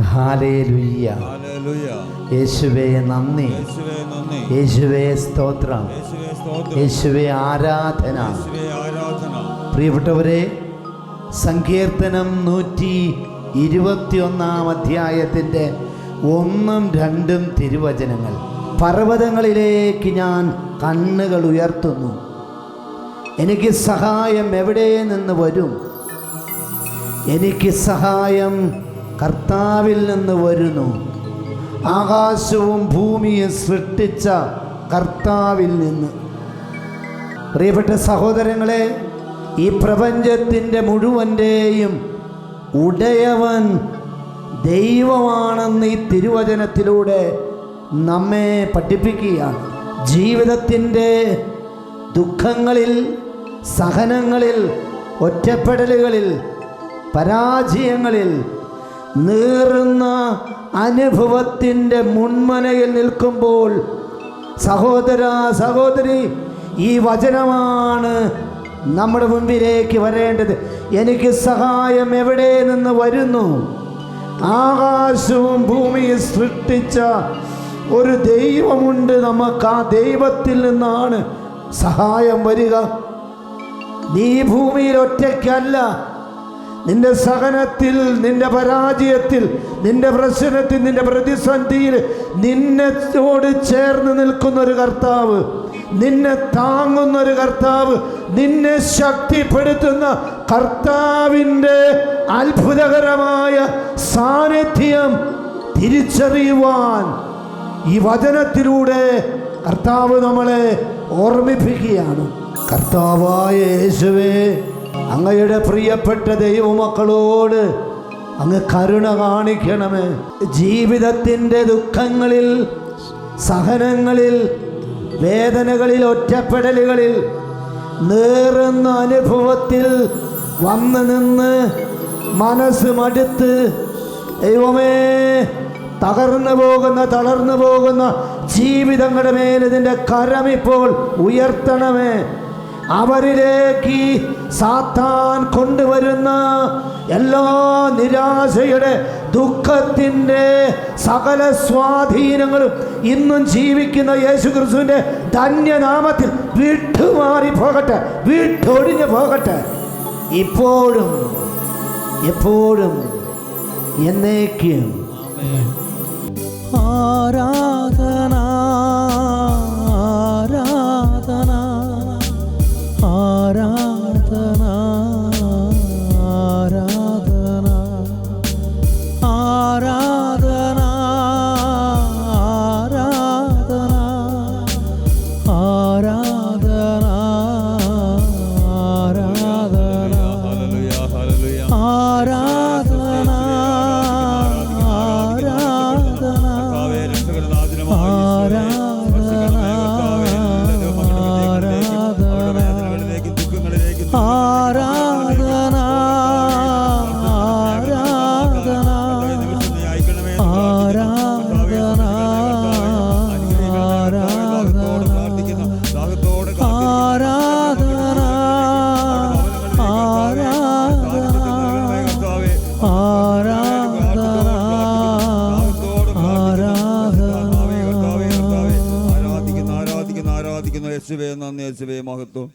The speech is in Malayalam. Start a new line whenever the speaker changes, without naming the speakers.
ഹല്ലേലൂയ. യേശുവേ നന്ദി, യേശുവേ സ്തോത്രം, യേശുവേ ആരാധന. പ്രിയപ്പെട്ടവരെ, സങ്കീർത്തനം 121 അധ്യായത്തിൻ്റെ 1ഉം 2ഉം തിരുവചനങ്ങൾ. പർവ്വതങ്ങളിലേക്ക് ഞാൻ കണ്ണുകൾ ഉയർത്തുന്നു, എനിക്ക് സഹായം എവിടെ നിന്ന് വരും? എനിക്ക് സഹായം കർത്താവിൽ നിന്ന് വരുന്നു. ആകാശവും ഭൂമിയും സൃഷ്ടിച്ച കർത്താവിൽ നിന്ന്. പ്രിയപ്പെട്ട സഹോദരങ്ങളെ, ഈ പ്രപഞ്ചത്തിൻ്റെ മുഴുവൻ്റെയും ഉടയവൻ ദൈവമാണെന്ന് ഈ തിരുവചനത്തിലൂടെ നമ്മെ പഠിപ്പിക്കുകയാണ്. ജീവിതത്തിൻ്റെ ദുഃഖങ്ങളിൽ, സഹനങ്ങളിൽ, ഒറ്റപ്പെടലുകളിൽ, പരാജയങ്ങളിൽ, നീറുന്ന അനുഭവത്തിൻ്റെ മുൻമനയിൽ നിൽക്കുമ്പോൾ സഹോദര സഹോദരി, ഈ വചനമാണ് നമ്മുടെ മുൻപിലേക്ക് വരേണ്ടത്. എനിക്ക് സഹായം എവിടെ നിന്ന് വരുന്നു? ആകാശവും ഭൂമിയും സൃഷ്ടിച്ച ഒരു ദൈവമുണ്ട്. നമുക്ക് ആ ദൈവത്തിൽ നിന്നാണ് സഹായം വരിക. നീ ഭൂമിയിൽ ഒറ്റയ്ക്കല്ല. നിന്റെ സഹനത്തിൽ, നിന്റെ പരാജയത്തിൽ, നിന്റെ പ്രശ്നത്തിൽ, നിന്റെ പ്രതിസന്ധിയിൽ നിന്നോട് ചേർന്ന് നിൽക്കുന്നൊരു കർത്താവ്, നിന്നെ താങ്ങുന്നൊരു കർത്താവ്, നിന്നെ ശക്തിപ്പെടുത്തുന്ന കർത്താവിൻ്റെ അത്ഭുതകരമായ സാന്നിധ്യം തിരിച്ചറിയുവാൻ ഈ വചനത്തിലൂടെ കർത്താവ് നമ്മളെ ഓർമ്മിപ്പിക്കുകയാണ്. കർത്താവായ യേശുവേ, അങ്ങയുടെ പ്രിയപ്പെട്ട ദൈവമക്കളോട് അങ്ങ് കരുണ കാണിക്കണമേ. ജീവിതത്തിൻ്റെ ദുഃഖങ്ങളിൽ, സഹനങ്ങളിൽ, വേദനകളിൽ, ഒറ്റപ്പെടലുകളിൽ, നേറുന്ന അനുഭവത്തിൽ വന്ന് നിന്ന് മനസ്സ് മടുത്ത് ദൈവമേ, തളർന്നു പോകുന്ന ജീവിതങ്ങളുടെ മേൽ ഇതിൻ്റെ കരമിപ്പോൾ ഉയർത്തണമേ. അവരിലേക്ക് സാത്താൻ കൊണ്ടുവരുന്ന എല്ലാ നിരാശയുടെ, ദുഃഖത്തിൻ്റെ സകല സ്വാധീനങ്ങളും ഇന്നും ജീവിക്കുന്ന യേശുക്രിസ്തുവിൻ്റെ ധന്യനാമത്തിൽ വിട്ടുമാറി പോകട്ടെ, വിട്ടൊഴിഞ്ഞു പോകട്ടെ. ഇപ്പോഴും എപ്പോഴും എന്നേക്കും.
ആരാധന ആരാധന ആരാധന ആരാധന ആരാധന ആരാധന ആരാധന ആരാധന
യേശുവേ നന്ദി, യേശുവേ മഹത്വം.